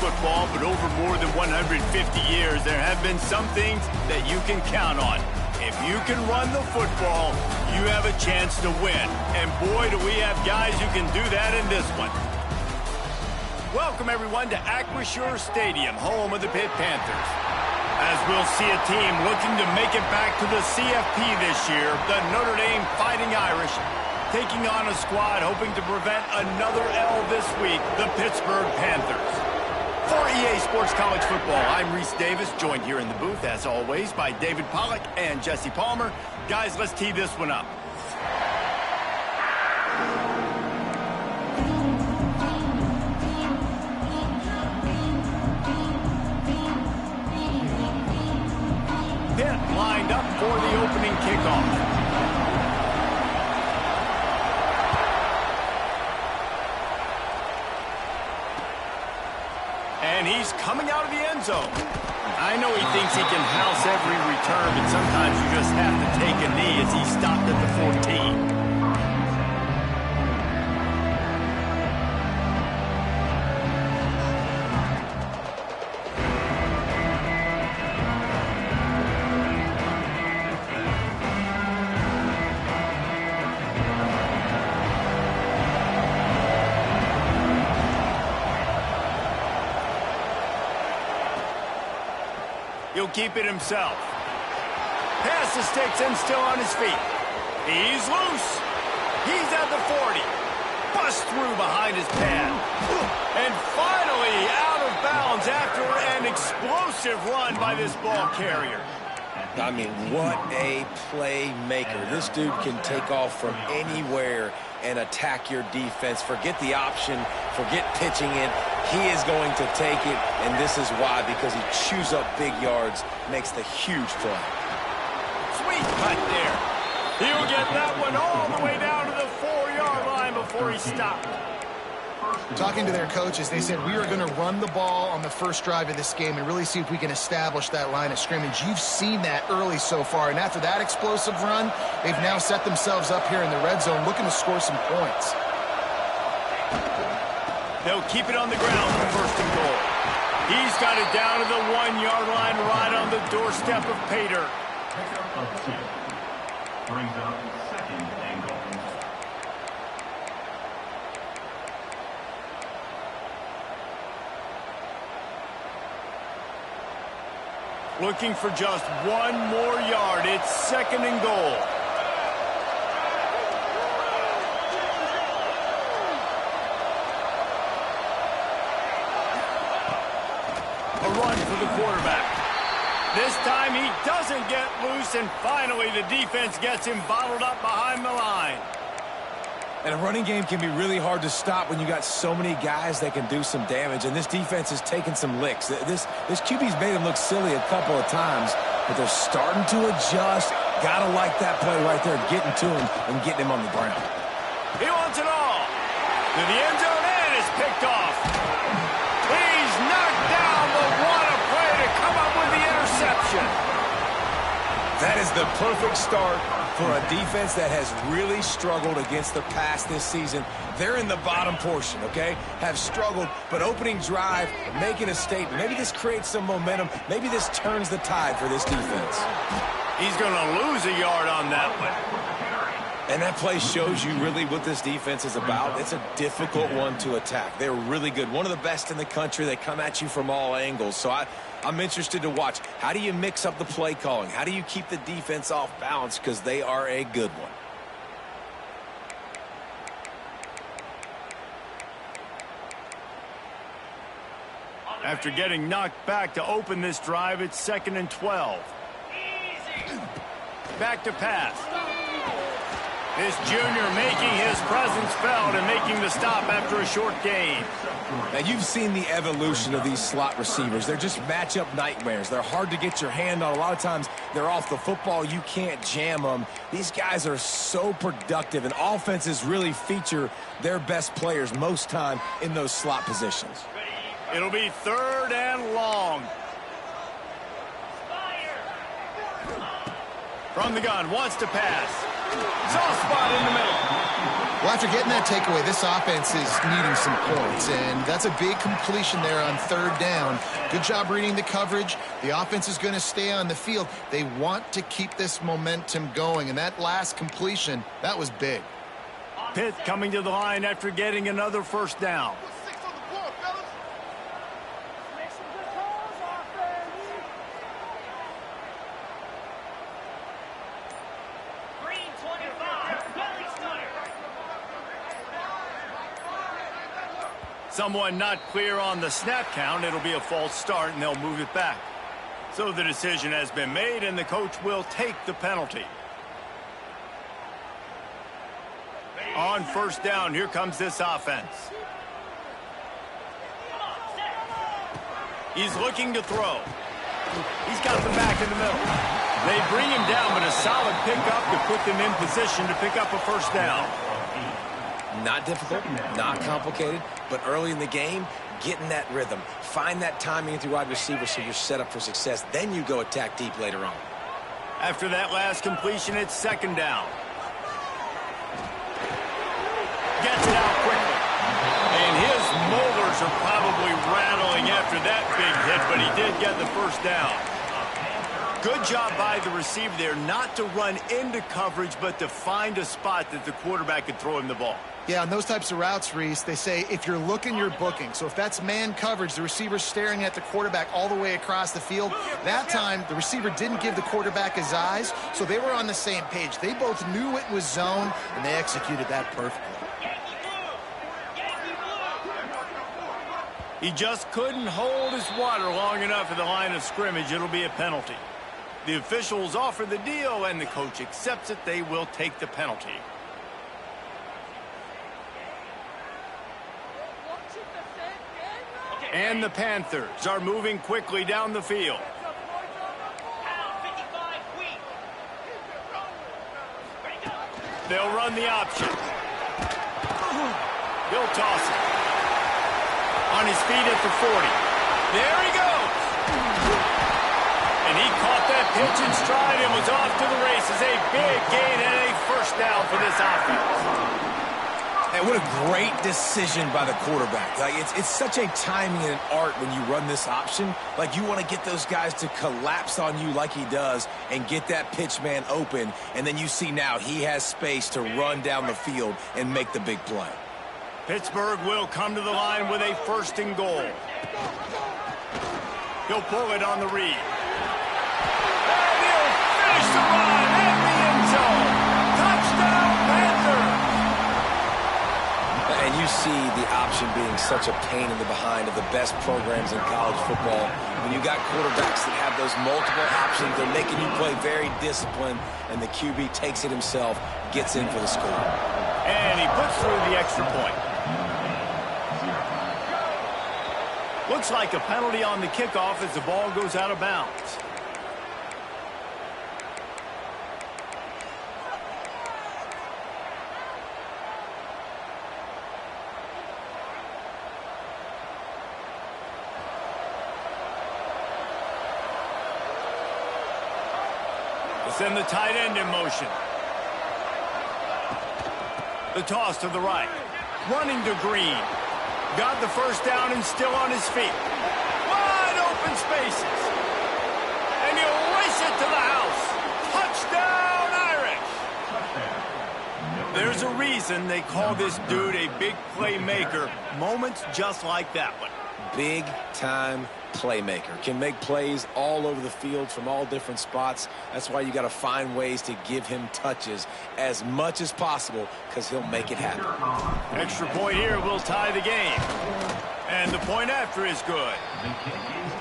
football, but over more than 150 years, there have been some things that you can count on. If you can run the football, you have a chance to win. And boy, do we have guys who can do that in this one. Welcome, everyone, to Acrisure Stadium, home of the Pitt Panthers. As we'll see a team looking to make it back to the CFP this year, the Notre Dame Fighting Irish, taking on a squad hoping to prevent another L this week, the Pittsburgh Panthers. For EA Sports College Football, I'm Reese Davis, joined here in the booth, as always, by David Pollack and Jesse Palmer. Guys, let's tee this one up. Pitt lined up for the opening kickoff. And he's coming out of the end zone. I know he thinks he can house every return, but sometimes you just have to take a knee as he stopped at the 14. He'll keep it himself. Pass to Stetson, still on his feet. He's loose. He's at the 40. Bust through behind his pad. And finally out of bounds after an explosive run by this ball carrier. I mean, what a playmaker. This dude can take off from anywhere and attack your defense. Forget the option. Forget pitching it. He is going to take it, and this is why, because he chews up big yards, makes the huge play. Sweet cut there. He'll get that one all the way down to the 4-yard line before he stopped. Talking to their coaches, they said we are going to run the ball on the first drive of this game and really see if we can establish that line of scrimmage. You've seen that early so far, and after that explosive run, they've now set themselves up here in the red zone looking to score some points. They'll keep it on the ground for first and goal. He's got it down to the 1-yard line right on the doorstep of Pater. Brings up second and goal. Looking for just one more yard. It's second and goal. A run for the quarterback. This time he doesn't get loose, and finally the defense gets him bottled up behind the line. And a running game can be really hard to stop when you got so many guys that can do some damage, and this defense has taken some licks. This QB's made him look silly a couple of times, but they're starting to adjust. Gotta like that play right there, getting to him and getting him on the ground. He wants it all. To the end zone, and it's picked off. He's knocked down, but what a play to come up with the interception. That is the perfect start for a defense that has really struggled against the pass this season. They're in the bottom portion, okay? Have struggled, but opening drive, making a statement. Maybe this creates some momentum. Maybe this turns the tide for this defense. He's going to lose a yard on that one. And that play shows you really what this defense is about. It's a difficult one to attack. They're really good. One of the best in the country. They come at you from all angles. So I'm interested to watch. How do you mix up the play calling? How do you keep the defense off balance? Because they are a good one. After getting knocked back to open this drive, it's second and 12. Back to pass. This junior making his presence felt and making the stop after a short gain. Now, you've seen the evolution of these slot receivers. They're just matchup nightmares. They're hard to get your hand on. A lot of times, they're off the football. You can't jam them. These guys are so productive, and offenses really feature their best players most time in those slot positions. It'll be third and long. From the gun, wants to pass. Soft spot in the middle. Well, after getting that takeaway, this offense is needing some points, and that's a big completion there on third down. Good job reading the coverage. The offense is going to stay on the field. They want to keep this momentum going, and that last completion, that was big. Pitt coming to the line after getting another first down. Someone not clear on the snap count. It'll be a false start, and they'll move it back. So the decision has been made, and the coach will take the penalty. On first down, here comes this offense. He's looking to throw. He's got the back in the middle. They bring him down, but a solid pickup to put them in position to pick up a first down. Not difficult, not complicated, but early in the game, getting that rhythm. Find that timing with your wide receiver so you're set up for success. Then you go attack deep later on. After that last completion, it's second down. Gets it out quickly. And his molars are probably rattling after that big hit, but he did get the first down. Good job by the receiver there not to run into coverage, but to find a spot that the quarterback could throw him the ball. Yeah, on those types of routes, Reese, they say if you're looking, you're booking. So if that's man coverage, the receiver's staring at the quarterback all the way across the field. That time, the receiver didn't give the quarterback his eyes, so they were on the same page. They both knew it was zone, and they executed that perfectly. He just couldn't hold his water long enough at the line of scrimmage. It'll be a penalty. The officials offer the deal, and the coach accepts it. They will take the penalty. And the Panthers are moving quickly down the field. They'll run the option. He'll toss it. On his feet at the 40. There he goes. And he caught that pitch in stride and was off to the races. A big gain and a first down for this offense. And what a great decision by the quarterback. Like it's such a timing and an art when you run this option. Like you want to get those guys to collapse on you like he does and get that pitch man open. And then you see now he has space to run down the field and make the big play. Pittsburgh will come to the line with a first and goal. He'll pull it on the read. And he'll finish the run in the end zone. Touchdown, Panthers! And you see the option being such a pain in the behind of the best programs in college football. When you got quarterbacks that have those multiple options, they're making you play very disciplined, and the QB takes it himself, gets in for the score. And he puts through the extra point. Looks like a penalty on the kickoff as the ball goes out of bounds. Send the tight end in motion. The toss to the right. Running to Green. Got the first down and still on his feet. Wide open spaces. And he'll race it to the house. Touchdown, Irish. There's a reason they call this dude a big playmaker. Moments just like that one. Big time playmaker. Can make plays all over the field from all different spots. That's why you got to find ways to give him touches as much as possible because he'll make it happen. Extra point here will tie the game. And the point after is good.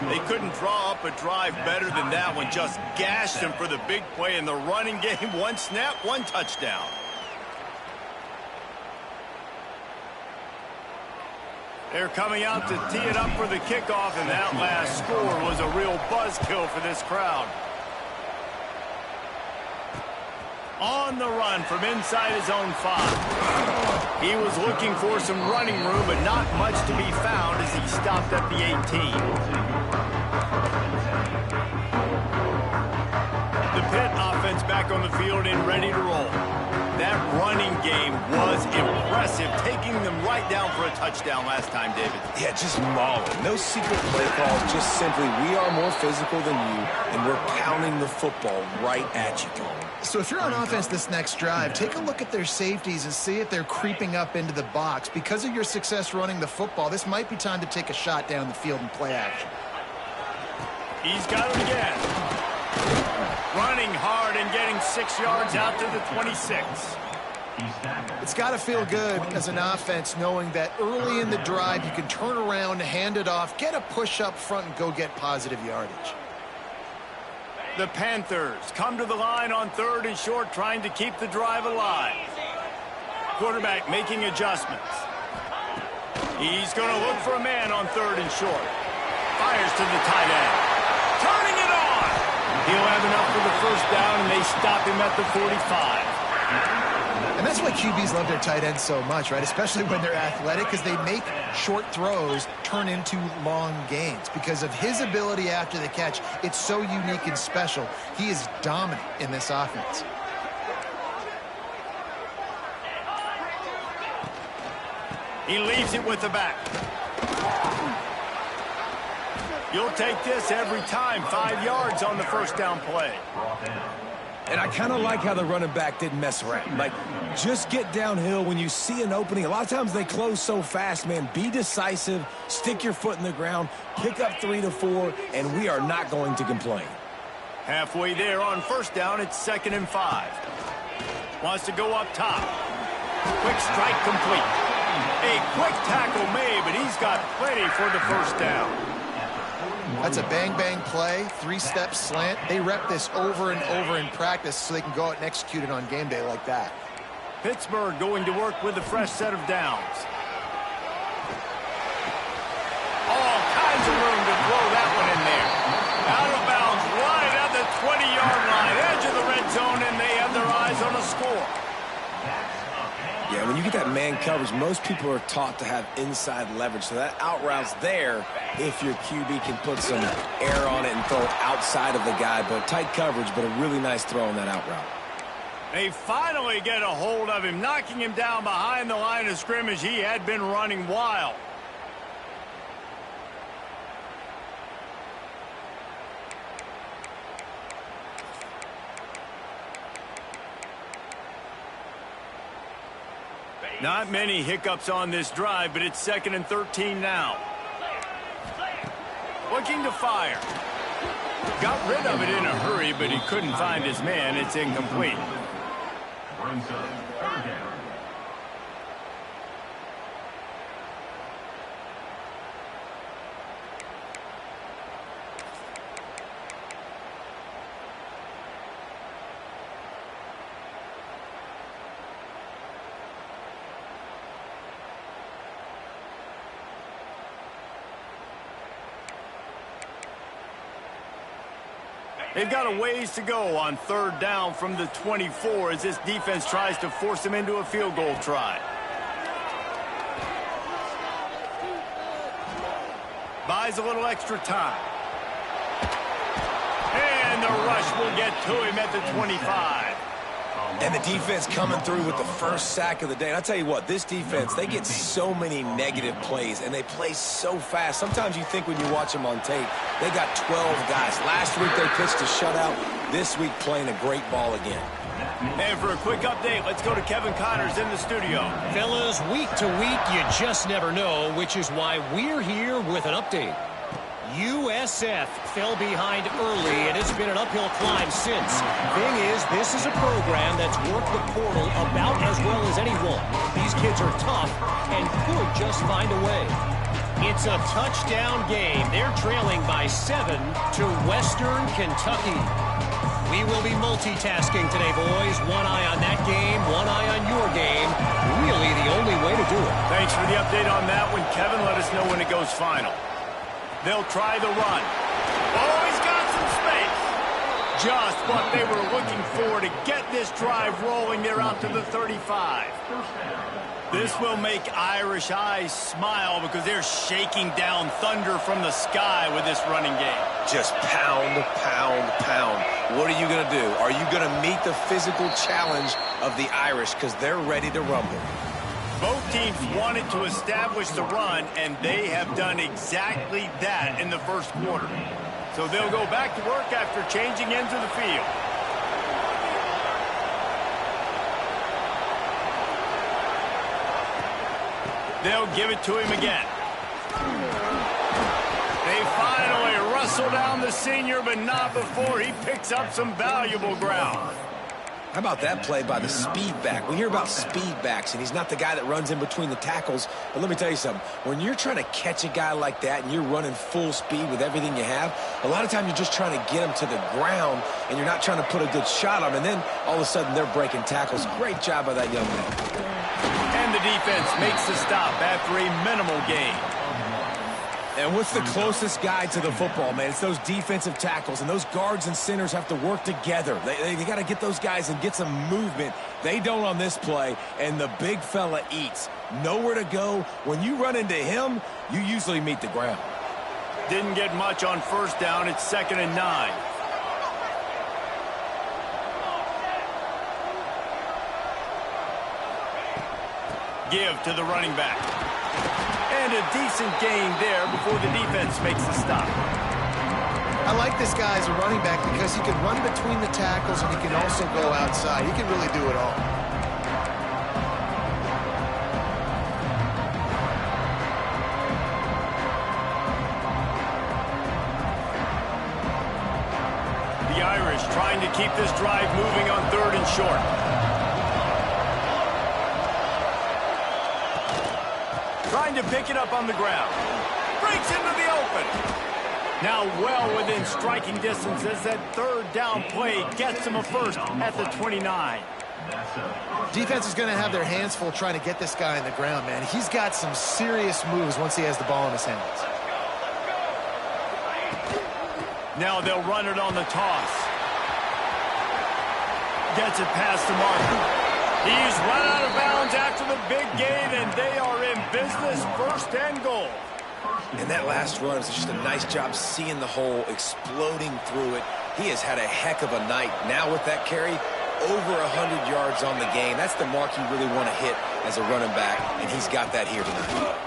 They couldn't draw up a drive better than that one. Just gashed him for the big play in the running game. One snap, one touchdown. They're coming out to tee it up for the kickoff, and that last score was a real buzzkill for this crowd. On the run from inside his own 5. He was looking for some running room, but not much to be found as he stopped at the 18. The Pitt offense back on the field and ready to roll. That run running game was impressive, taking them right down for a touchdown last time, David. Yeah, just mauling. No secret play call, just simply we are more physical than you, and we're pounding the football right at you, Tony. So if you're on offense this next drive, take a look at their safeties and see if they're creeping up into the box. Because of your success running the football, this might be time to take a shot down the field and play action. He's got it again. Running hard and getting 6 yards out to the 26. It's got to feel good as an offense knowing that early in the drive you can turn around, hand it off, get a push up front, and go get positive yardage. The Panthers come to the line on 3rd and short, trying to keep the drive alive. Quarterback making adjustments. He's going to look for a man on 3rd and short. Fires to the tight end. Turning it on. He'll have enough for the first down, and they stop him at the 45. And that's why QBs love their tight ends so much, right? Especially when they're athletic, because they make short throws turn into long gains. Because of his ability after the catch, it's so unique and special. He is dominant in this offense. He leaves it with the back. You'll take this every time. 5 yards on the first down play. And I kind of like how the running back didn't mess around. Like, just get downhill when you see an opening. A lot of times they close so fast, man. Be decisive, stick your foot in the ground, pick up 3 to 4, and we are not going to complain. Halfway there on first down, it's 2nd and 5. Wants to go up top. Quick strike complete. A quick tackle made, but he's got plenty for the first down. That's a bang-bang play, 3-step slant. They rep this over and over in practice so they can go out and execute it on game day like that. Pittsburgh going to work with a fresh set of downs. All kinds of room to throw that one in there. Out of bounds, right at the 20-yard line, edge of the red zone, and they have their eyes on a score. Yeah, when you get that man coverage, most people are taught to have inside leverage. So that out route's there if your QB can put some air on it and throw outside of the guy. But tight coverage, but a really nice throw on that out route. They finally get a hold of him, knocking him down behind the line of scrimmage. He had been running wild. Not many hiccups on this drive, but it's 2nd and 13 now. Looking to fire. Got rid of it in a hurry, but he couldn't find his man. It's incomplete. Brings up 3rd down. They've got a ways to go on 3rd down from the 24 as this defense tries to force them into a field goal try. Buys a little extra time. And the rush will get to him at the 25. And the defense coming through with the first sack of the day. And I'll tell you what, this defense, they get so many negative plays, and they play so fast. Sometimes you think when you watch them on tape, they got 12 guys. Last week they pitched a shutout. This week playing a great ball again. And for a quick update, let's go to Kevin Connors in the studio. Fellas, week to week, you just never know, which is why we're here with an update. USF fell behind early, and it's been an uphill climb since. Thing is, this is a program that's worked the portal about as well as anyone. These kids are tough and could just find a way. It's a touchdown game. They're trailing by 7 to Western Kentucky. We will be multitasking today, boys. One eye on that game, one eye on your game. Really the only way to do it. Thanks for the update on that one, Kevin. Let us know when it goes final. They'll try the run. Oh, he's got some space. Just what they were looking for to get this drive rolling there out to the 35. This will make Irish eyes smile because they're shaking down thunder from the sky with this running game. Just pound, pound, pound. What are you going to do? Are you going to meet the physical challenge of the Irish because they're ready to rumble? Both teams wanted to establish the run, and they have done exactly that in the first quarter. So they'll go back to work after changing into the field. They'll give it to him again. They finally wrestle down the senior, but not before he picks up some valuable ground. How about that play by the speed back? We hear about speed backs, and he's not the guy that runs in between the tackles. But let me tell you something. When you're trying to catch a guy like that and you're running full speed with everything you have, a lot of times you're just trying to get him to the ground, and you're not trying to put a good shot on him. And then all of a sudden they're breaking tackles. Great job by that young man. And the defense makes the stop after a minimal gain. And what's the closest guy to the football, man? It's those defensive tackles, and those guards and centers have to work together. They got to get those guys and get some movement. They don't on this play, and the big fella eats. Nowhere to go. When you run into him, you usually meet the ground. Didn't get much on first down. It's 2nd and 9. Give to the running back. And a decent gain there before the defense makes the stop. I like this guy as a running back because he can run between the tackles and he can also go outside. He can really do it all. The Irish trying to keep this drive moving on 3rd and short. Trying to pick it up on the ground. Breaks into the open. Now well within striking distance as that 3rd down play gets him a first at the 29. Defense is going to have their hands full trying to get this guy on the ground, man. He's got some serious moves once he has the ball in his hands. Now they'll run it on the toss. Gets it past the marker. He's run out of bounds after the big gain, and they are in business, 1st and goal. And that last run is just a nice job seeing the hole, exploding through it. He has had a heck of a night. Now with that carry, over 100 yards on the game. That's the mark you really want to hit as a running back, and he's got that here tonight.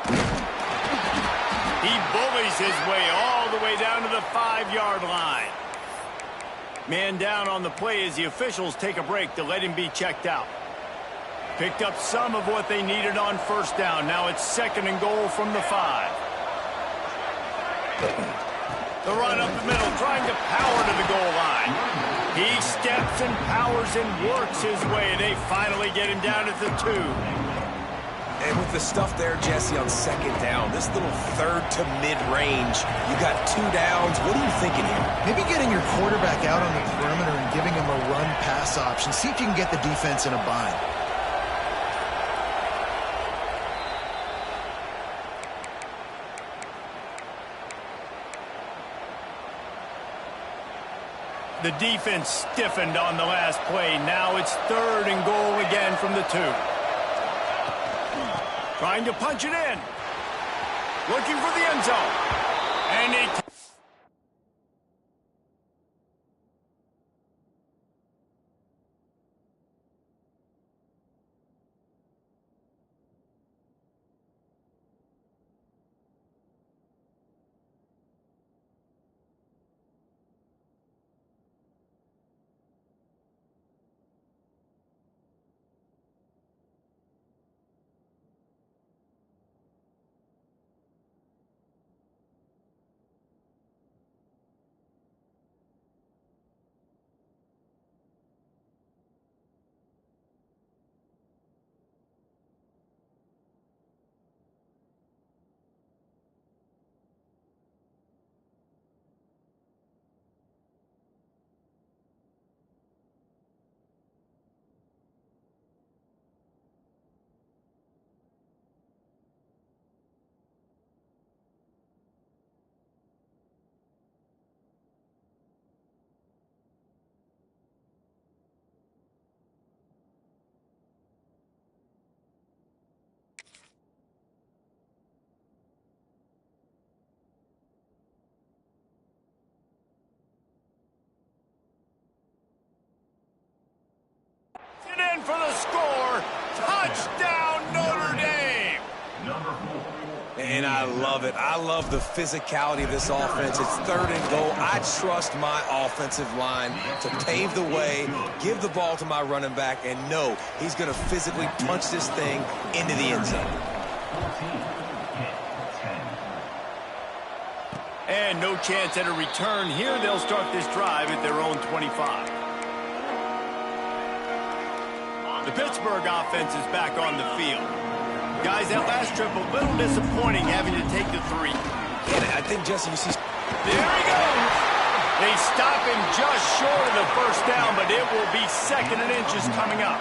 He bullies his way all the way down to the 5-yard line. Man down on the play as the officials take a break to let him be checked out. Picked up some of what they needed on first down. Now it's 2nd and goal from the 5. The run up the middle, trying to power to the goal line. He steps and powers and works his way. They finally get him down at the 2. And with the stuff there, Jesse, on 2nd down, this little 3rd to mid-range, you got 2 downs. What are you thinking here? Maybe getting your quarterback out on the perimeter and giving him a run-pass option. See if you can get the defense in a bind. The defense stiffened on the last play. Now it's 3rd and goal again from the 2. Trying to punch it in. Looking for the end zone. And he... And I love it. I love the physicality of this offense. It's 3rd and goal. I trust my offensive line to pave the way, give the ball to my running back, and know he's going to physically punch this thing into the end zone. And no chance at a return here. They'll start this drive at their own 25. The Pittsburgh offense is back on the field. Guys, that last trip a little disappointing having to take the 3. And I think, Jesse, you see... There he goes! They stop him just short of the first down, but it will be 2nd and inches coming up.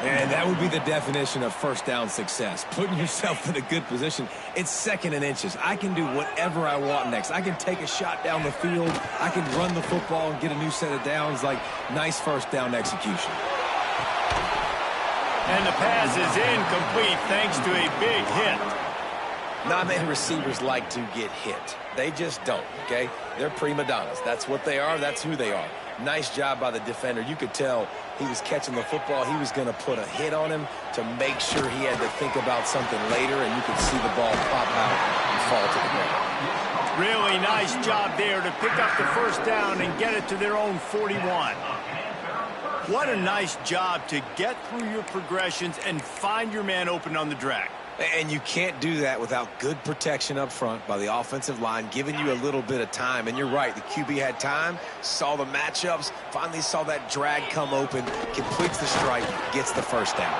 And that would be the definition of first down success. Putting yourself in a good position. It's 2nd and inches. I can do whatever I want next. I can take a shot down the field. I can run the football and get a new set of downs. Like, nice first down execution. And the pass is incomplete thanks to a big hit. Not many receivers like to get hit. They just don't, okay? They're prima donnas. That's what they are. That's who they are. Nice job by the defender. You could tell he was catching the football. He was going to put a hit on him to make sure he had to think about something later, and you could see the ball pop out and fall to the ground. Really nice job there to pick up the first down and get it to their own 41. What a nice job to get through your progressions and find your man open on the drag. And you can't do that without good protection up front by the offensive line, giving you a little bit of time. And you're right, the QB had time, saw the matchups, finally saw that drag come open, completes the strike, gets the first down.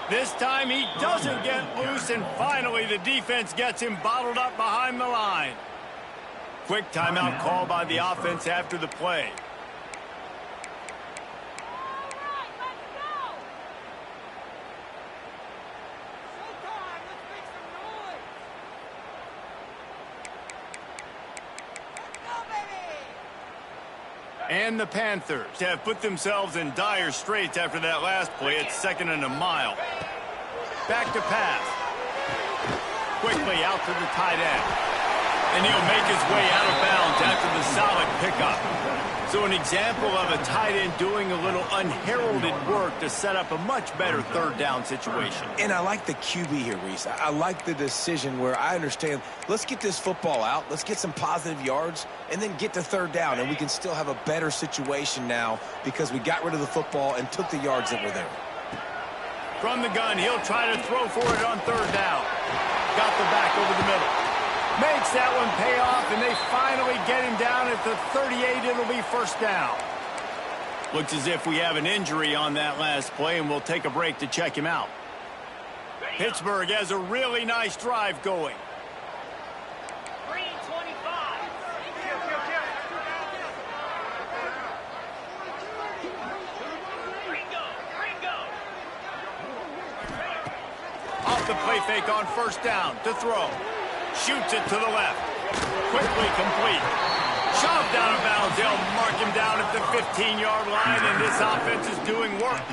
This time he doesn't get loose, and finally the defense gets him bottled up behind the line. Quick timeout call by the offense after the play. And the Panthers have put themselves in dire straits after that last play. It's 2nd and a mile. Back to pass. Quickly out to the tight end. And he'll make his way out of bounds after the solid pickup. So an example of a tight end doing a little unheralded work to set up a much better 3rd down situation. And I like the QB here, Reese. I like the decision where I understand, let's get this football out, let's get some positive yards, and then get to 3rd down, and we can still have a better situation now because we got rid of the football and took the yards that were there. From the gun, he'll try to throw for it on 3rd down. Got the back over the middle. Makes that one pay off, and they finally get him down at the 38. It'll be first down. Looks as if we have an injury on that last play, and we'll take a break to check him out. Pittsburgh has a really nice drive going. Off the play fake on first down to throw. Shoots it to the left. Quickly complete. Shoved out of bounds. They'll mark him down at the 15-yard line, and this offense is doing work.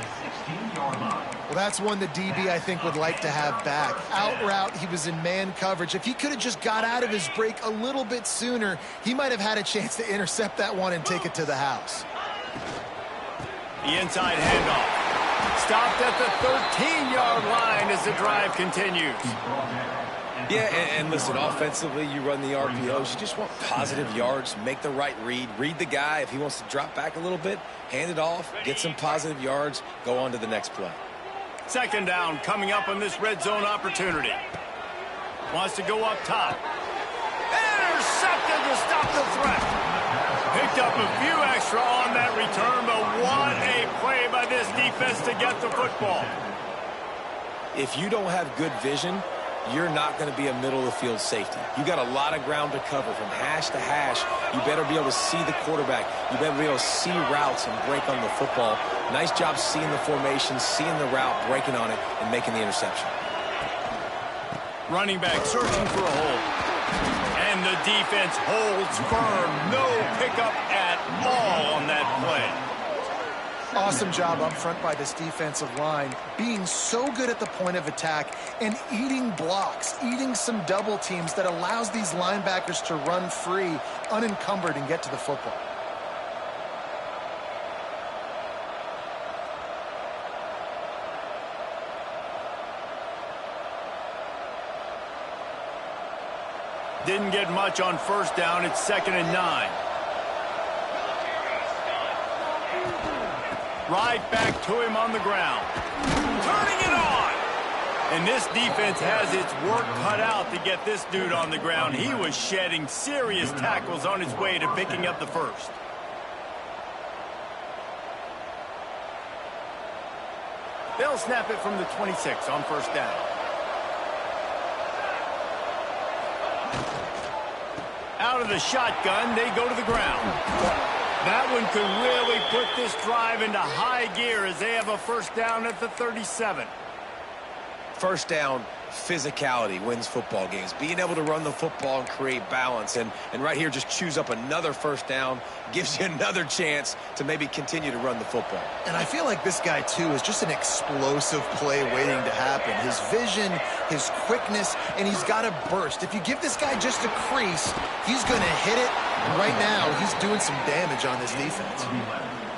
Well, that's one the DB, I think, would like to have back. Out route, he was in man coverage. If he could have just got out of his break a little bit sooner, he might have had a chance to intercept that one and take it to the house. The inside handoff. Stopped at the 13-yard line as the drive continues. Yeah, and listen, offensively, you run the RPOs. You just want positive yards, make the right read the guy. If he wants to drop back a little bit, hand it off, get some positive yards, go on to the next play. 2nd down coming up on this red zone opportunity. Wants to go up top. Intercepted to stop the threat. Picked up a few extra on that return, but what a play by this defense to get the football. If you don't have good vision, you're not going to be a middle-of-the-field safety. You got a lot of ground to cover from hash to hash. You better be able to see the quarterback. You better be able to see routes and break on the football. Nice job seeing the formation, seeing the route, breaking on it, and making the interception. Running back searching for a hole. And the defense holds firm. No pickup at all on that play. Awesome job up front by this defensive line, being so good at the point of attack and eating blocks, eating some double teams that allows these linebackers to run free, unencumbered, and get to the football. Didn't get much on first down. It's 2nd and 9. Right back to him on the ground. Turning it on. And this defense has its work cut out to get this dude on the ground. He was shedding serious tackles on his way to picking up the first. They'll snap it from the 26 on first down. Out of the shotgun, they go to the ground. That one could really put this drive into high gear as they have a first down at the 37. First down, physicality wins football games. Being able to run the football and create balance. And right here, just choose up another first down. Gives you another chance to maybe continue to run the football. And I feel like this guy, too, is just an explosive play waiting to happen. His vision, his quickness, and he's got a burst. If you give this guy just a crease, he's going to hit it. And right now, he's doing some damage on this defense.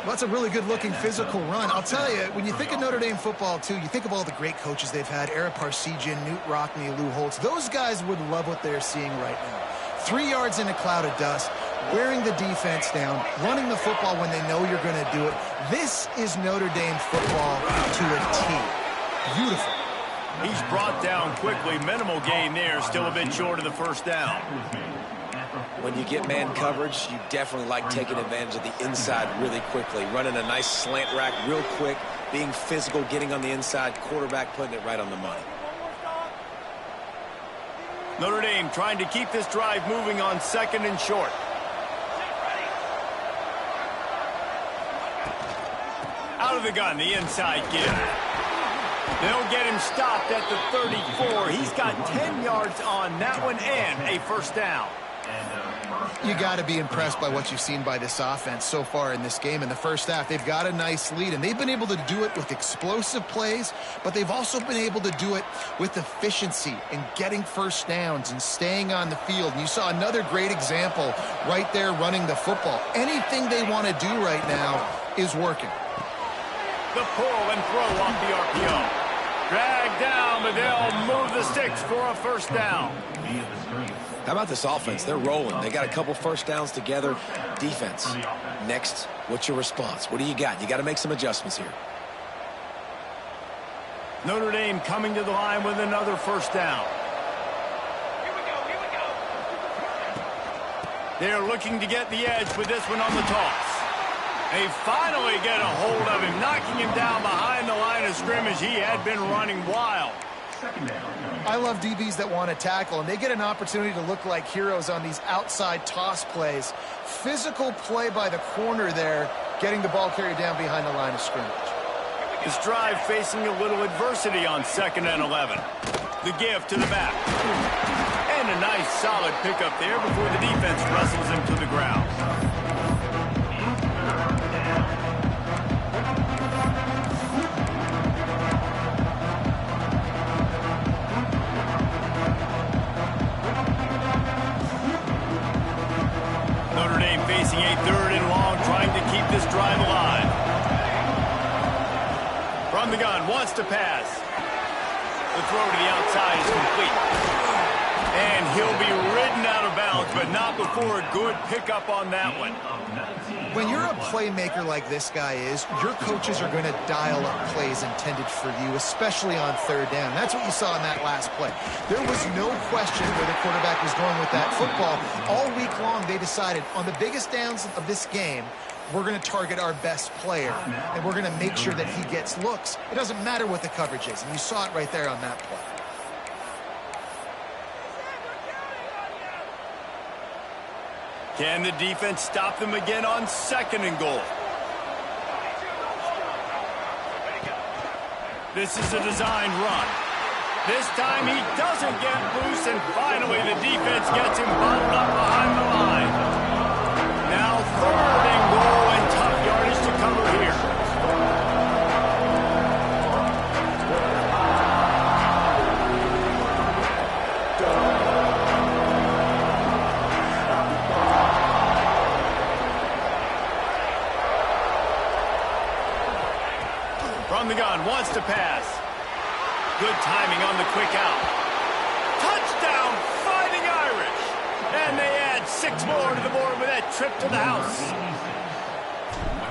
Well, that's a really good-looking physical run. I'll tell you, when you think of Notre Dame football, too, you think of all the great coaches they've had, Ara Parseghian, Newt Rockne, Lou Holtz. Those guys would love what they're seeing right now. 3 yards in a cloud of dust, wearing the defense down, running the football when they know you're going to do it. This is Notre Dame football to a T. Beautiful. He's brought down quickly. Minimal gain there. Still a bit short of the first down. When you get man coverage, you definitely like taking advantage of the inside really quickly. Running a nice slant rack real quick, being physical, getting on the inside, quarterback putting it right on the money. Notre Dame trying to keep this drive moving on 2nd and short. Out of the gun, the inside give. They'll get him stopped at the 34. He's got 10 yards on that one and a first down. You got to be impressed by what you've seen by this offense so far in this game. In the first half, they've got a nice lead, and they've been able to do it with explosive plays, but they've also been able to do it with efficiency and getting first downs and staying on the field. And you saw another great example right there running the football. Anything they want to do right now is working. The pull and throw off the RPO. Dragged down, but they'll move the sticks for a first down. How about this offense? They're rolling. They got a couple first downs together. Defense. Next, what's your response? What do you got? You got to make some adjustments here. Notre Dame coming to the line with another first down. They're looking to get the edge with this one on the toss. They finally get a hold of him, knocking him down behind the line of scrimmage. He had been running wild. I love DBs that want to tackle, and they get an opportunity to look like heroes on these outside toss plays. Physical play by the corner there, getting the ball carried down behind the line of scrimmage. This drive facing a little adversity on 2nd and 11. The give to the back. And a nice solid pickup there before the defense wrestles him to the ground. Notre Dame facing a 3rd and long, trying to keep this drive alive. From the gun, wants to pass. The throw to the outside is complete. And he'll be ridden out of bounds, but not before a good pickup on that one. When you're a playmaker like this guy is, your coaches are going to dial up plays intended for you, especially on 3rd down. That's what you saw in that last play. There was no question where the quarterback was going with that football. All week long, they decided on the biggest downs of this game, we're going to target our best player, and we're going to make sure that he gets looks. It doesn't matter what the coverage is, and you saw it right there on that play. Can the defense stop them again on 2nd and goal? This is a designed run. This time he doesn't get loose, and finally the defense gets him bottled up behind the line. Now 3rd and goal, and tough yardage to cover here. From the gun, wants to pass. Good timing on the quick out. Touchdown, Fighting Irish. 6 more to the board with that trip to the house.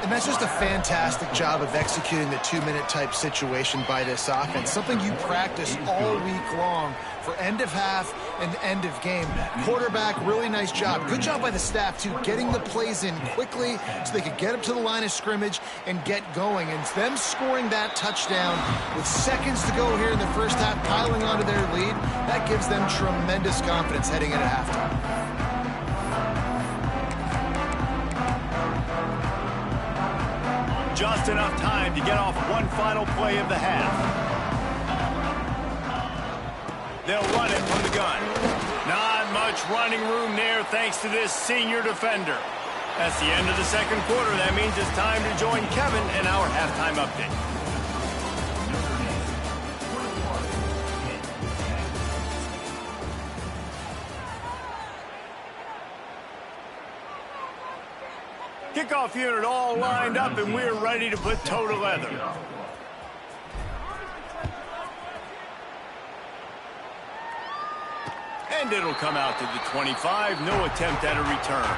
And that's just a fantastic job of executing the 2-minute type situation by this offense. Something you practice all week long for end of half and end of game. Quarterback, really nice job. Good job by the staff, too, getting the plays in quickly so they could get up to the line of scrimmage and get going. And them scoring that touchdown with seconds to go here in the first half, piling onto their lead, that gives them tremendous confidence heading into halftime. Just enough time to get off one final play of the half. They'll run it from the gun. Not much running room there thanks to this senior defender. That's the end of the second quarter. That means it's time to join Kevin in our halftime update. Kickoff unit all lined up, and we're ready to put toe to leather. And it'll come out to the 25. No attempt at a return.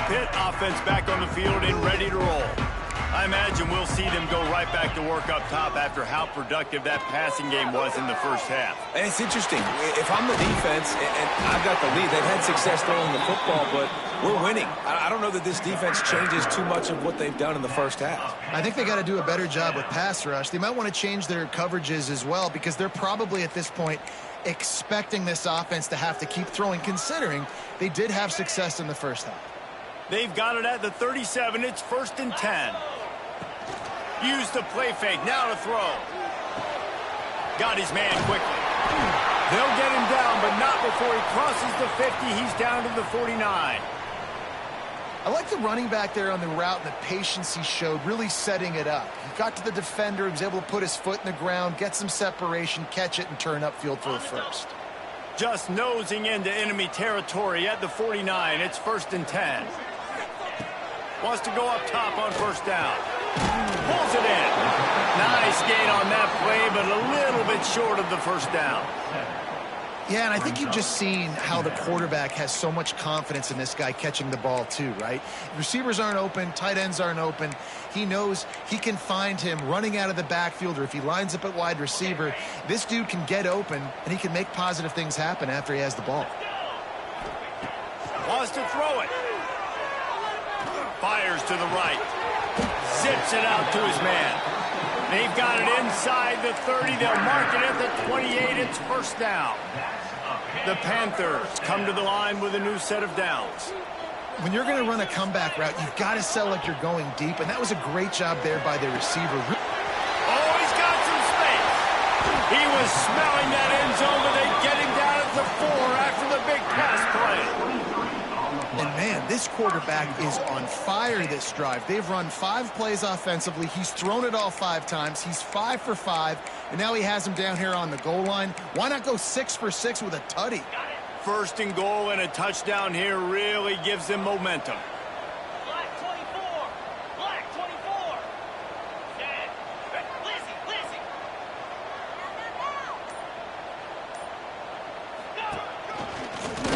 Pitt offense back on the field and ready to roll. I imagine we'll see them go right back to work up top after how productive that passing game was in the first half. And it's interesting. If I'm the defense and I've got the lead, they've had success throwing the football, but we're winning. I don't know that this defense changes too much of what they've done in the first half. I think they got to do a better job with pass rush. They might want to change their coverages as well because they're probably at this point expecting this offense to have to keep throwing, considering they did have success in the first half. They've got it at the 37. It's 1st and 10. Use the play fake. Now to throw. Got his man quickly. They'll get him down, but not before he crosses the 50. He's down to the 49. I like the running back there on the route and the patience he showed, really setting it up. He got to the defender. He was able to put his foot in the ground, get some separation, catch it, and turn upfield for the first. Just nosing into enemy territory at the 49. It's 1st and 10. Wants to go up top on first down. Pulls it in. Nice gain on that play, but a little bit short of the first down. Yeah, and I think you've just seen how the quarterback has so much confidence in this guy catching the ball too, right? Receivers aren't open, tight ends aren't open. He knows he can find him running out of the backfield, or if he lines up at wide receiver, this dude can get open, and he can make positive things happen after he has the ball. Wants to throw it. Fires to the right. Zips it out to his man. They've got it inside the 30. They'll mark it at the 28. It's first down. The Panthers come to the line with a new set of downs. When you're going to run a comeback route, you've got to sell like you're going deep, and that was a great job there by the receiver. Oh, he's got some space. He was smelling that end zone, but they get him down at the 4 after the big pass play. And, man, this quarterback is on fire this drive. They've run 5 plays offensively. He's thrown it all 5 times. He's 5 for 5, and now he has him down here on the goal line. Why not go 6 for 6 with a tutty? 1st and goal and a touchdown here really gives them momentum. Black 24. Black 24. Dad. Lizzie.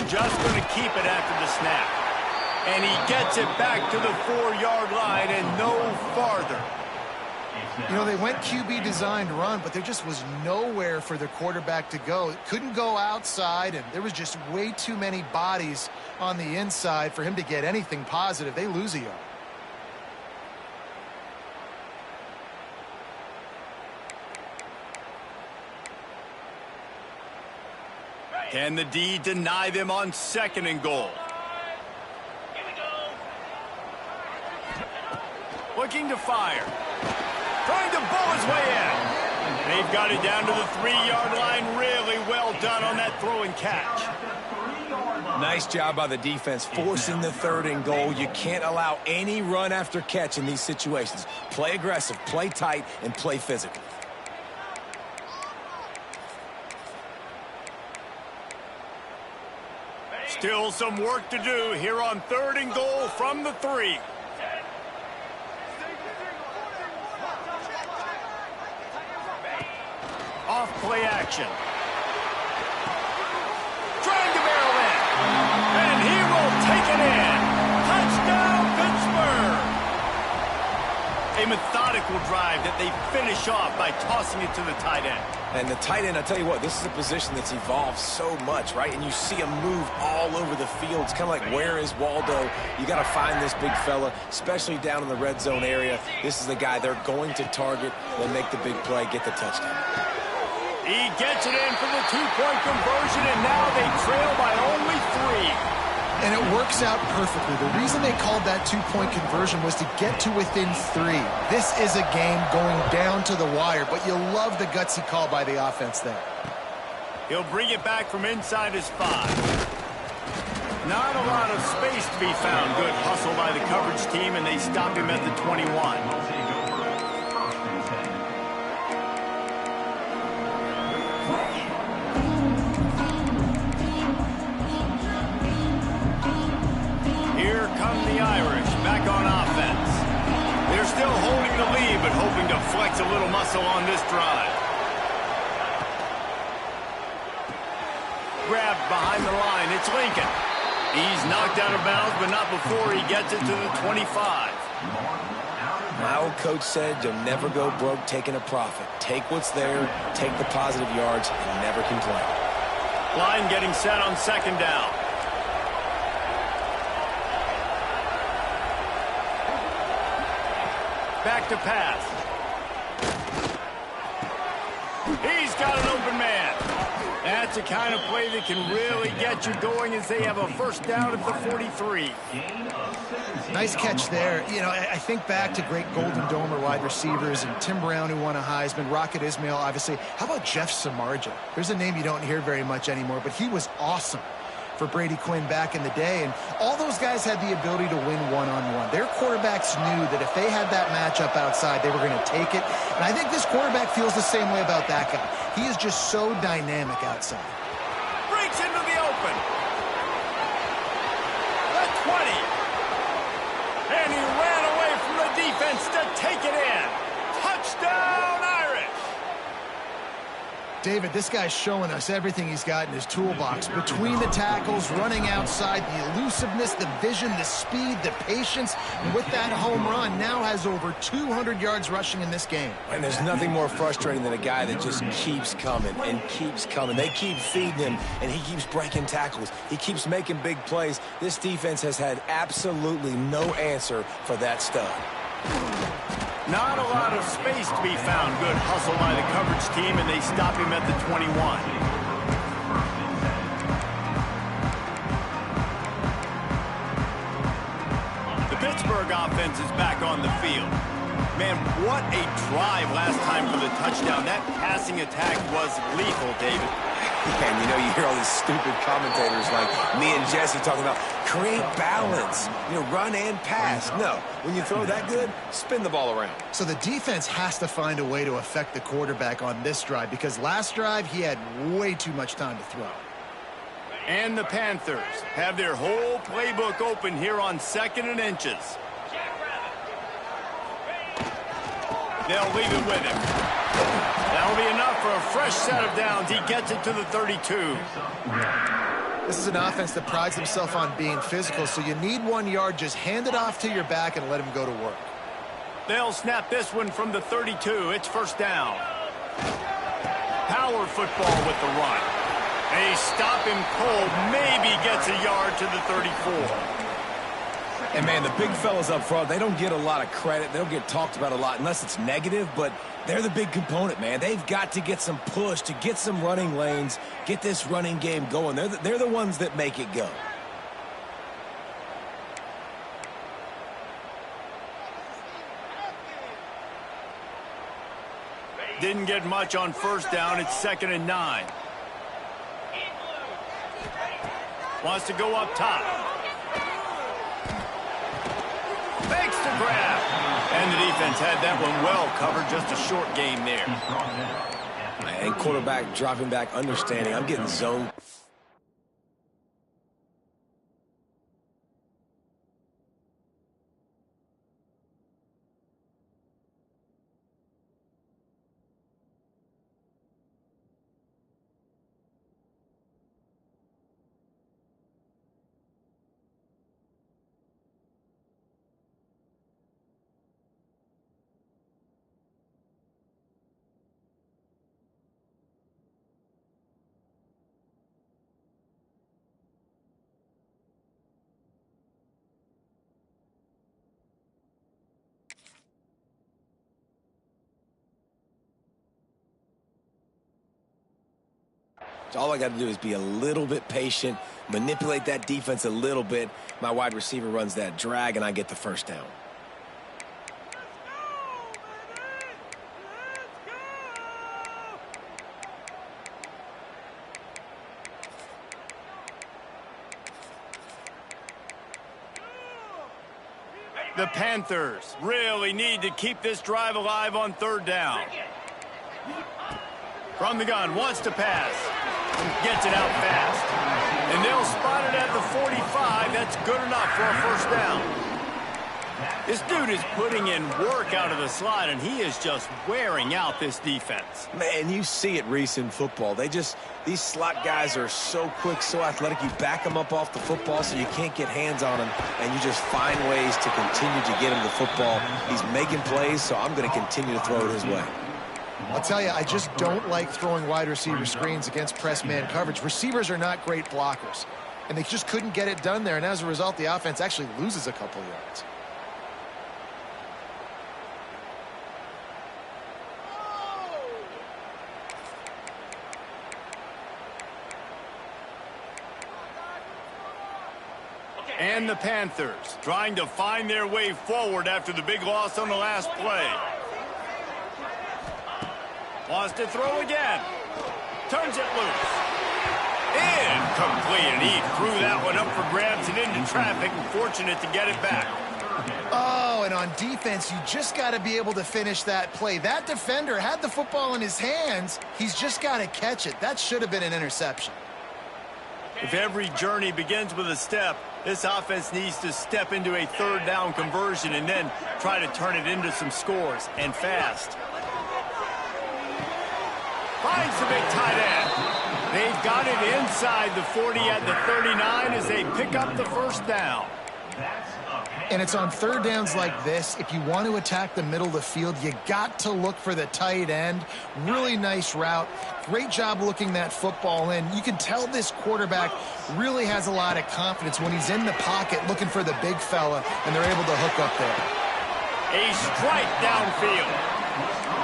Just going to keep it after the snap. And he gets it back to the 4-yard line and no farther. You know, they went QB designed run, but there just was nowhere for the quarterback to go. It couldn't go outside, and there was just way too many bodies on the inside for him to get anything positive. They lose a yard. Can the D deny them on 2nd and goal? Here we go. Looking to fire. Trying to bull his way in. They've got it down to the 3-yard line. Really well done on that throw and catch. Nice job by the defense forcing the 3rd and goal. You can't allow any run after catch in these situations. Play aggressive, play tight, and play physical. Still some work to do here on 3rd and goal from the 3. Off play action. Trying to barrel in. And he will take it in. Touchdown, Pittsburgh. A methodical drive that they finish off by tossing it to the tight end. And the tight end, I tell you what, this is a position that's evolved so much, right? And you see him move all over the field. It's kind of like, where is Waldo? You got to find this big fella, especially down in the red zone area. This is the guy they're going to target. They'll make the big play, get the touchdown. He gets it in for the 2-point conversion, and now they trail by only 3. And it works out perfectly. The reason they called that 2-point conversion was to get to within 3. This is a game going down to the wire, but you'll love the gutsy call by the offense there. He'll bring it back from inside his 5. Not a lot of space to be found. Good hustle by the coverage team, and they stop him at the 21. Here come the Irish back on offense. They're still holding the lead, but hoping to flex a little muscle on this drive. Grabbed behind the line. It's Lincoln. He's knocked out of bounds, but not before he gets it to the 25. My old coach said you'll never go broke taking a profit. Take what's there, take the positive yards, and never complain. Line getting set on 2nd down. Back to pass. He's got an open man. That's the kind of play that can really get you going as they have a 1st down at the 43. Nice catch there. You know, I think back to great Golden Domer wide receivers and Tim Brown, who won a Heisman, Rocket Ismail, obviously. How about Jeff Samardzija? There's a name you don't hear very much anymore, but he was awesome for Brady Quinn back in the day, and all those guys had the ability to win one-on-one. Their quarterbacks knew that if they had that matchup outside, they were going to take it, and I think this quarterback feels the same way about that guy. He is just so dynamic outside. Breaks into the open. The 20. And he ran away from the defense to take it in. Touchdown, Irish. David, this guy's showing us everything he's got in his toolbox. Between the tackles, running outside, the elusiveness, the vision, the speed, the patience. And with that home run, now has over 200 yards rushing in this game. And there's nothing more frustrating than a guy that just keeps coming and keeps coming. They keep feeding him, and he keeps breaking tackles. He keeps making big plays. This defense has had absolutely no answer for that stud. Not a lot of space to be found. Good hustle by the coverage team, and they stop him at the 21. The Pittsburgh offense is back on the field. Man, what a drive last time for the touchdown. That passing attack was lethal, David. And you know, you hear all these stupid commentators like me and Jesse talking about create balance, you know, run and pass. No, when you throw that good, spin the ball around. So the defense has to find a way to affect the quarterback on this drive, because last drive he had way too much time to throw. And the Panthers have their whole playbook open here on 2nd and inches. They'll leave it with him. That'll be enough for a fresh set of downs. He gets it to the 32. This is an offense that prides himself on being physical, so you need 1 yard. Just hand it off to your back and let him go to work. They'll snap this one from the 32. It's 1st down. Power football with the run. They stop him cold. Maybe gets a yard to the 34. And, man, the big fellas up front, they don't get a lot of credit. They don't get talked about a lot unless it's negative, but they're the big component, man. They've got to get some push, to get some running lanes, get this running game going. They're the ones that make it go. Didn't get much on 1st down. It's 2nd and 9. Wants to go up top. Fakes to grab. And the defense had that one well covered. Just a short game there. And quarterback dropping back, understanding. I'm getting zoned. All I got to do is be a little bit patient, manipulate that defense a little bit. My wide receiver runs that drag, and I get the first down. The Panthers really need to keep this drive alive on third down. From the gun, wants to pass. Gets it out fast. And they'll spot it at the 45. That's good enough for a first down. This dude is putting in work out of the slot, and he is just wearing out this defense. Man, you see it, Reese, in football. These slot guys are so quick, so athletic. You back them up off the football so you can't get hands on them, and you just find ways to continue to get him the football. He's making plays, so I'm going to continue to throw it his way. I'll tell you, I just don't like throwing wide receiver screens against press man coverage. Receivers are not great blockers, and they just couldn't get it done there, and as a result, the offense actually loses a couple yards. And the Panthers trying to find their way forward after the big loss on the last play. Wants to throw again. Turns it loose. Incomplete, and he threw that one up for grabs and into traffic, and fortunate to get it back. Oh, and on defense, you just got to be able to finish that play. That defender had the football in his hands. He's just got to catch it. That should have been an interception. If every journey begins with a step, this offense needs to step into a third down conversion and then try to turn it into some scores, and fast. Finds the big tight end. They've got it inside the 40 at the 39 as they pick up the first down. And it's on third downs like this. If you want to attack the middle of the field, you got to look for the tight end. Really nice route. Great job looking that football in. You can tell this quarterback really has a lot of confidence when he's in the pocket looking for the big fella, and they're able to hook up there. A strike downfield.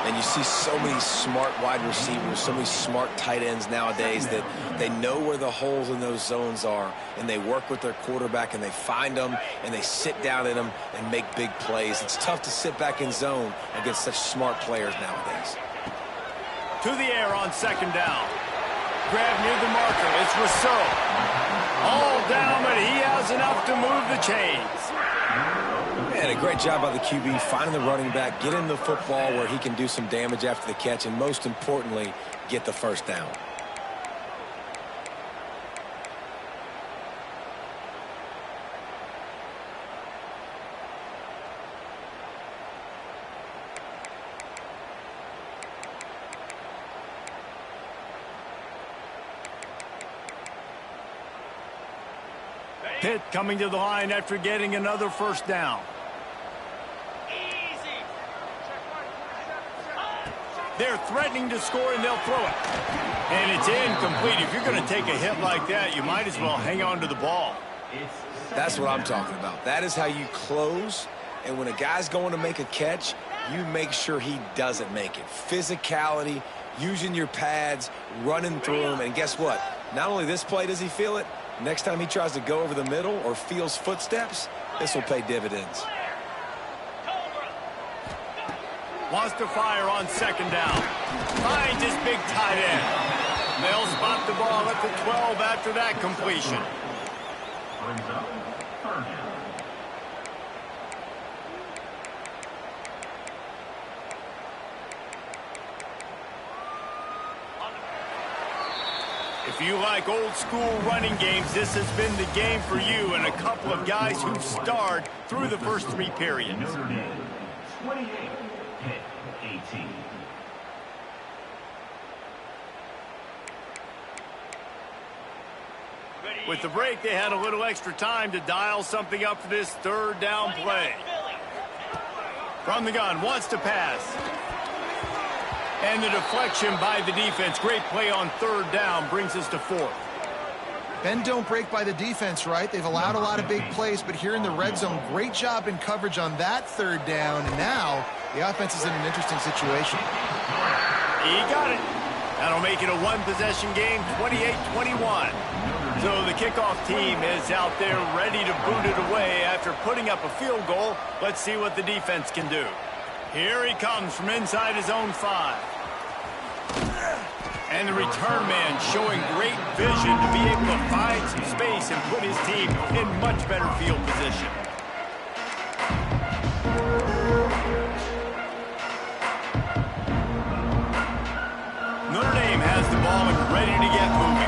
And you see so many smart wide receivers, so many smart tight ends nowadays that they know where the holes in those zones are, and they work with their quarterback, and they find them, and they sit down in them and make big plays. It's tough to sit back in zone against such smart players nowadays. To the air on second down. Grab near the marker. It's Rousseau. All down, but he has enough to move the chains. And a great job by the QB finding the running back, get him the football where he can do some damage after the catch, and most importantly, get the first down. Pitt coming to the line after getting another first down. They're threatening to score, and they'll throw it. And it's incomplete. If you're going to take a hit like that, you might as well hang on to the ball. That's what I'm talking about. That is how you close. And when a guy's going to make a catch, you make sure he doesn't make it. Physicality, using your pads, running through them. And guess what? Not only this play does he feel it, next time he tries to go over the middle or feels footsteps, this will pay dividends. Wants to fire on second down. Finds his big tight end. They'll spot the ball at the 12 after that completion. If you like old school running games, this has been the game for you and a couple of guys who've starred through the first three periods. Notre Dame, 28, Pitt, 18. With the break, they had a little extra time to dial something up for this third down play. From the gun, wants to pass. And the deflection by the defense. Great play on third down brings us to fourth. Ben, don't break by the defense, right? They've allowed a lot of big plays, but here in the red zone, great job in coverage on that third down. And now the offense is in an interesting situation. He got it. That'll make it a one-possession game, 28-21. So the kickoff team is out there ready to boot it away after putting up a field goal. Let's see what the defense can do. Here he comes from inside his own 5. And the return man showing great vision to be able to find some space and put his team in much better field position. Notre Dame has the ball and ready to get moving.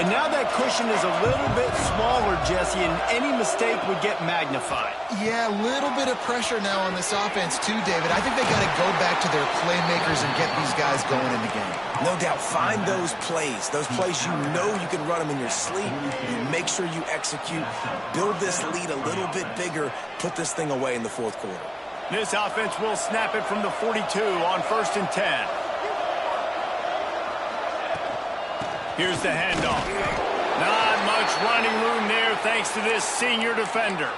And now that cushion is a little bit smaller, Jesse, and any mistake would get magnified. Yeah, a little bit of pressure now on this offense too, David. I think they got to go back to their playmakers and get these guys going in the game. No doubt, find those plays you know you can run them in your sleep. You make sure you execute, build this lead a little bit bigger, put this thing away in the fourth quarter. This offense will snap it from the 42 on 1st and 10. Here's the handoff. Not much running room there thanks to this senior defender.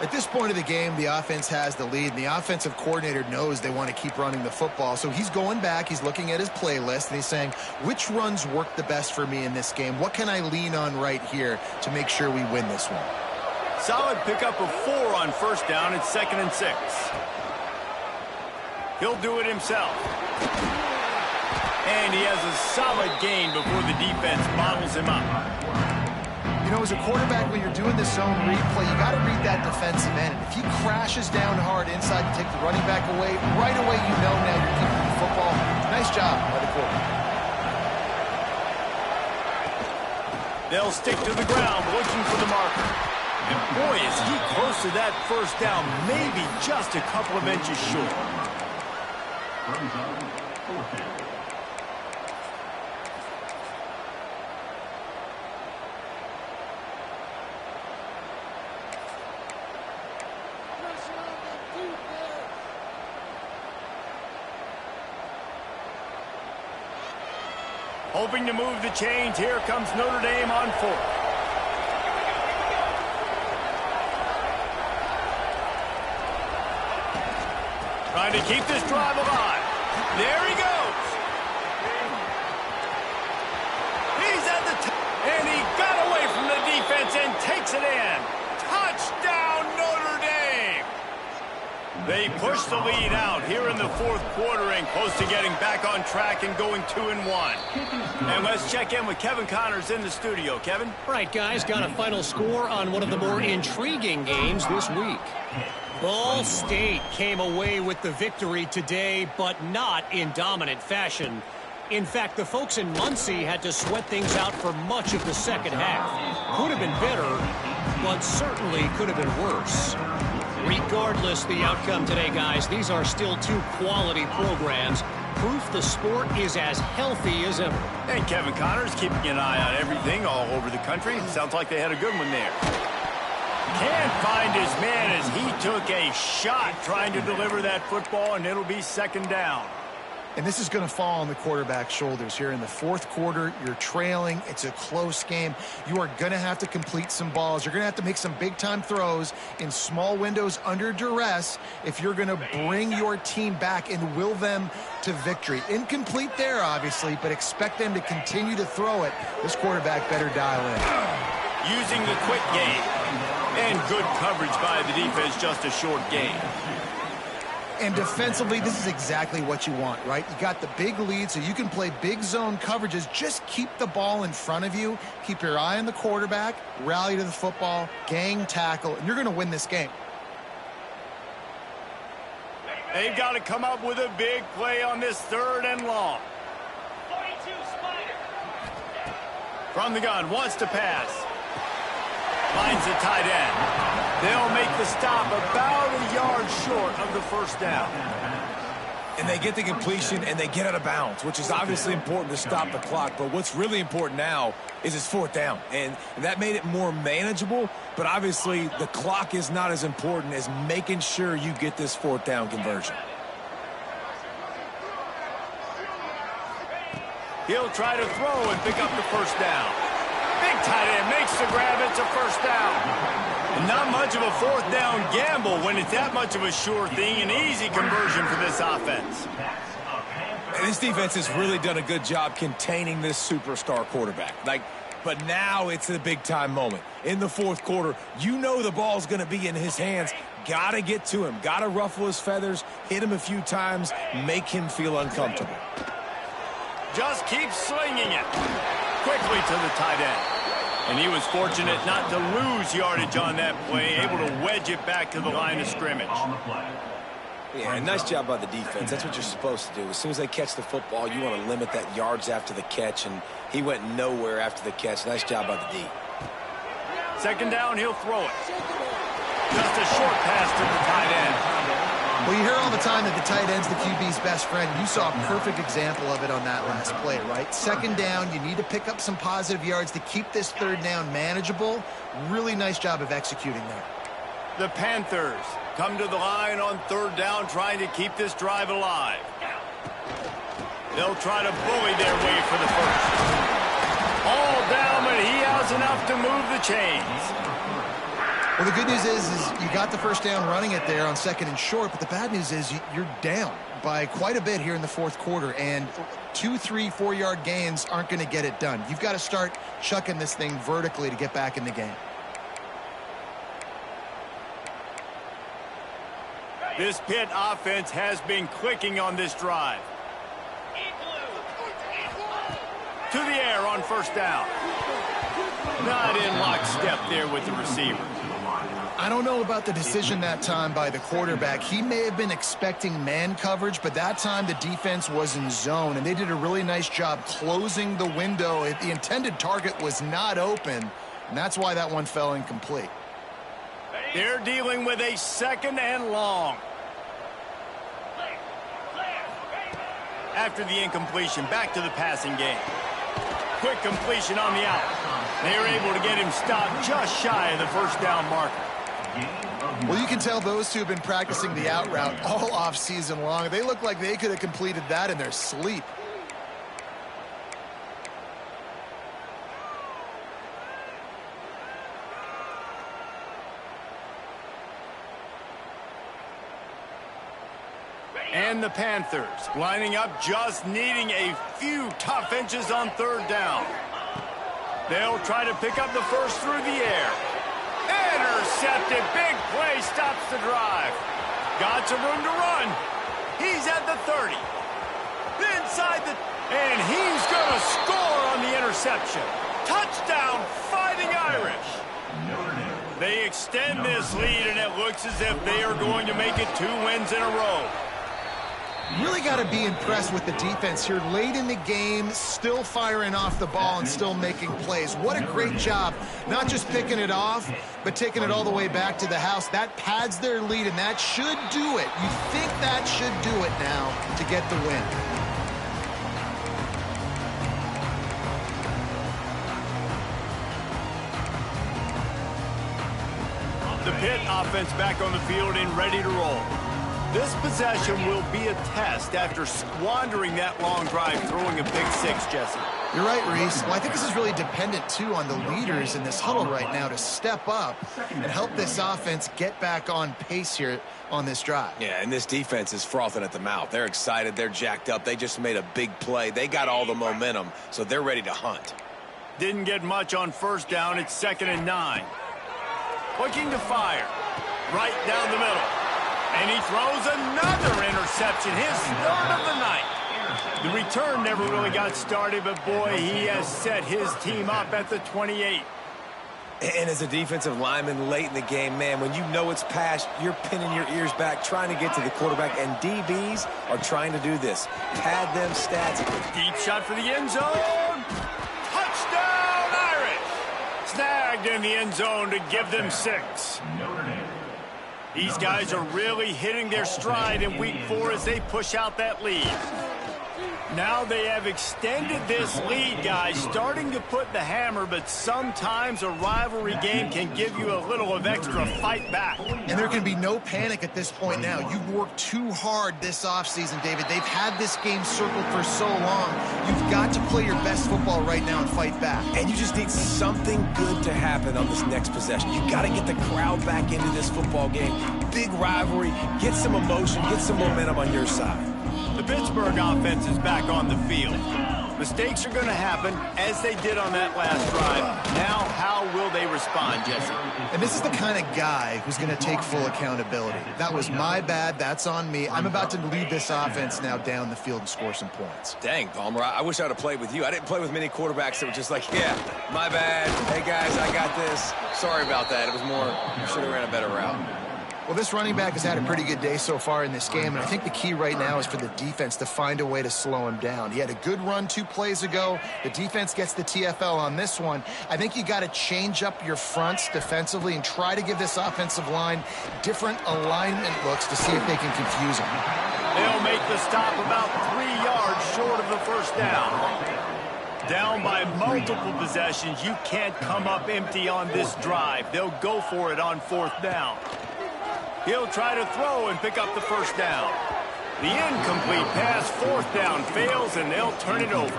At this point of the game, the offense has the lead, and the offensive coordinator knows they want to keep running the football. So he's going back, he's looking at his playlist, and he's saying, which runs work the best for me in this game? What can I lean on right here to make sure we win this one? Solid pickup of 4 on 1st down. It's 2nd and 6. He'll do it himself. And he has a solid gain before the defense bottles him up. You know, as a quarterback, when you're doing this zone read play, you got to read that defensive end. If he crashes down hard inside to take the running back away, right away you know now you're keeping the football. Nice job by the quarterback. They'll stick to the ground looking for the marker. And boy, is he close to that 1st down, maybe just a couple of inches short. Hoping to move the chains. Here comes Notre Dame on 4th. Trying to keep this drive alive. There he goes. He's at the top. And he got away from the defense and takes it in. Touchdown, Notre Dame. They push the lead out here in the 4th quarter and close to getting back on track and going 2-1. And let's check in with Kevin Connors in the studio. Kevin? All right, guys, got a final score on one of the more intriguing games this week. Ball State came away with the victory today, but not in dominant fashion. In fact, the folks in Muncie had to sweat things out for much of the second half. Could have been better, but certainly could have been worse. Regardless the outcome today, guys, these are still 2 quality programs. Proof the sport is as healthy as ever. And Kevin Connors keeping an eye on everything all over the country. Sounds like they had a good one there. Can't find his man as he took a shot trying to deliver that football, and it'll be 2nd down. And this is going to fall on the quarterback's shoulders here in the 4th quarter. You're trailing. It's a close game. You are going to have to complete some balls. You're going to have to make some big-time throws in small windows under duress if you're going to bring your team back and will them to victory. Incomplete there, obviously, but expect them to continue to throw it. This quarterback better dial in. Using the quick game. And good coverage by the defense, just a short gain. And defensively, this is exactly what you want, right? You got the big lead, so you can play big zone coverages. Just keep the ball in front of you. Keep your eye on the quarterback. Rally to the football. Gang tackle. And you're going to win this game. They've got to come up with a big play on this 3rd and long. 42 Spider. From the gun, wants to pass. Finds the tight end. They'll make the stop about a yard short of the 1st down. And they get the completion and they get out of bounds, which is obviously important to stop the clock. But what's really important now is it's 4th down. And that made it more manageable. But obviously the clock is not as important as making sure you get this 4th down conversion. He'll try to throw and pick up the 1st down. Big tight end makes the grab. It's a 1st down. And not much of a 4th down gamble when it's that much of a sure thing. An easy conversion for this offense. This defense has really done a good job containing this superstar quarterback. But now it's a big-time moment. In the fourth quarter, you know the ball's going to be in his hands. Got to get to him. Got to ruffle his feathers, hit him a few times, make him feel uncomfortable. Just keep slinging it. Quickly to the tight end. And he was fortunate not to lose yardage on that play, able to wedge it back to the line of scrimmage. Yeah, nice job by the defense. That's what you're supposed to do. As soon as they catch the football, you want to limit that yards after the catch, and he went nowhere after the catch. Nice job by the D. Second down, he'll throw it. Just a short pass to the tight end. Well, you hear all the time that the tight end's the QB's best friend. You saw a perfect example of it on that last play, right? Second down, you need to pick up some positive yards to keep this third down manageable. Really nice job of executing there. The Panthers come to the line on third down, trying to keep this drive alive. They'll try to bully their way for the first. All down, but he has enough to move the chains. Well, the good news is you got the first down running it there on second and short, but the bad news is you're down by quite a bit here in the fourth quarter, and 2, 3, 4-yard gains aren't going to get it done. You've got to start chucking this thing vertically to get back in the game. This Pitt offense has been clicking on this drive. To the air on first down. Not in lockstep there with the receiver. I don't know about the decision that time by the quarterback. He may have been expecting man coverage, but that time the defense was in zone, and they did a really nice job closing the window. The intended target was not open, and that's why that one fell incomplete. They're dealing with a second and long. After the incompletion, back to the passing game. Quick completion on the out. They were able to get him stopped just shy of the first down marker. Well, you can tell those two have been practicing the out route all off season long. They look like they could have completed that in their sleep. And the Panthers lining up, just needing a few tough inches on third down. They'll try to pick up the first through the air. Intercepted. Big play stops the drive. Got some room to run. He's at the 30. Inside the... And he's going to score on the interception. Touchdown, Fighting Irish. They extend this lead, and it looks as if they are going to make it 2 wins in a row. Really got to be impressed with the defense here late in the game, still firing off the ball and still making plays. What a great job, not just picking it off, but taking it all the way back to the house. That pads their lead, and that should do it. You think that should do it now to get the win. The Pitt offense back on the field and ready to roll. This possession will be a test after squandering that long drive, throwing a pick six, Jesse. You're right, Reese. Well, I think this is really dependent, too, on the leaders in this huddle right now to step up and help this offense get back on pace here on this drive. Yeah, and this defense is frothing at the mouth. They're excited. They're jacked up. They just made a big play. They got all the momentum, so they're ready to hunt. Didn't get much on first down. It's 2nd and 9. Looking to fire. Right down the middle. And he throws another interception, his 3rd of the night. The return never really got started, but boy, he has set his team up at the 28. And as a defensive lineman late in the game, man, when you know it's past, you're pinning your ears back, trying to get to the quarterback, and DBs are trying to do this. Pad them stats. Deep shot for the end zone. Touchdown, Irish. Snagged in the end zone to give them 6. These guys are really hitting their stride in week 4 as they push out that lead. Now they have extended this lead, guys, starting to put the hammer, but sometimes a rivalry game can give you a little of extra fight back. And there can be no panic at this point now. You've worked too hard this offseason, David. They've had this game circled for so long. You've got to play your best football right now and fight back. And you just need something good to happen on this next possession. You got to get the crowd back into this football game. Big rivalry. Get some emotion. Get some momentum on your side. The The Pittsburgh offense is back on the field. Mistakes are going to happen, as they did on that last drive. Now, how will they respond, Jesse? And this is the kind of guy who's going to take full accountability. That was my bad. That's on me. I'm about to lead this offense now down the field and score some points. Dang, Palmer, I wish I would have played with you. I didn't play with many quarterbacks that were just like, yeah, my bad. Hey, guys, I got this. Sorry about that. It was more, you should have ran a better route. Well, this running back has had a pretty good day so far in this game, and I think the key right now is for the defense to find a way to slow him down. He had a good run 2 plays ago. The defense gets the TFL on this one. I think you got to change up your fronts defensively and try to give this offensive line different alignment looks to see if they can confuse him. They'll make the stop about 3 yards short of the first down. Down by multiple possessions, you can't come up empty on this drive. They'll go for it on 4th down. He'll try to throw and pick up the first down. The incomplete pass, 4th down, fails, and they'll turn it over.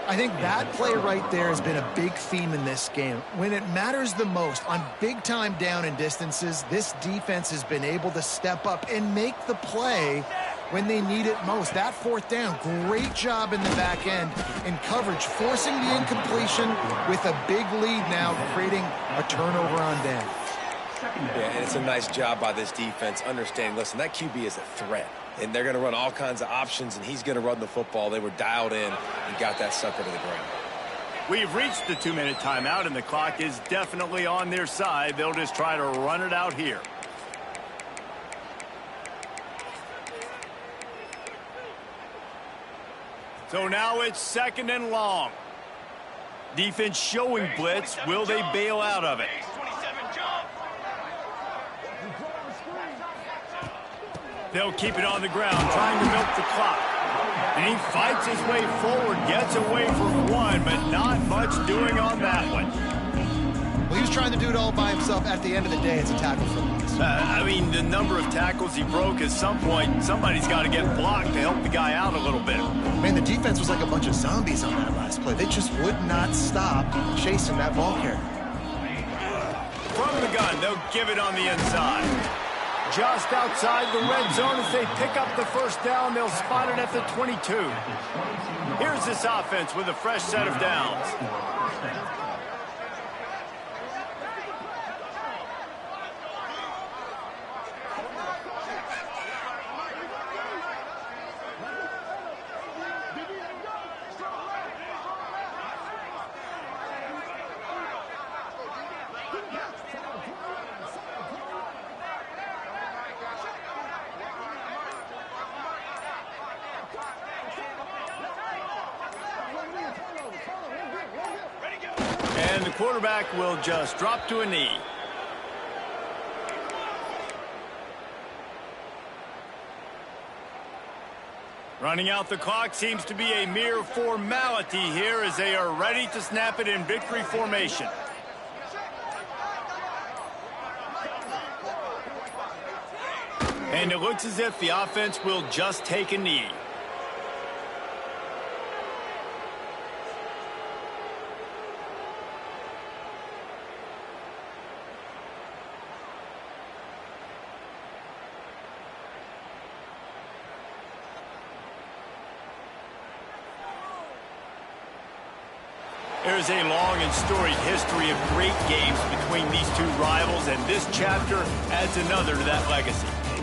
I think that play right there has been a big theme in this game. When it matters the most, on big-time down and distances, this defense has been able to step up and make the play when they need it most. That 4th down, great job in the back end in coverage, forcing the incompletion with a big lead now, creating a turnover on down. Yeah, and it's a nice job by this defense understanding, listen, that QB is a threat, and they're going to run all kinds of options, and he's going to run the football. They were dialed in and got that sucker to the ground. We've reached the 2-minute timeout, and the clock is definitely on their side. They'll just try to run it out here. So now it's 2nd and long. Defense showing blitz. Will they bail out of it? They'll keep it on the ground, trying to milk the clock. And he fights his way forward, gets away from one, but not much doing on that one. Well, he was trying to do it all by himself. At the end of the day, it's a tackle for loss. I mean, the number of tackles he broke, at some point, somebody's got to get blocked to help the guy out a little bit. Man, the defense was like a bunch of zombies on that last play. They just would not stop chasing that ball carrier. From the gun, they'll give it on the inside. Just outside the red zone as they pick up the first down. They'll spot it at the 22. Here's this offense with a fresh set of downs. And the quarterback will just drop to a knee. Running out the clock seems to be a mere formality here as they are ready to snap it in victory formation. And it looks as if the offense will just take a knee. There's a long and storied history of great games between these two rivals, and this chapter adds another to that legacy.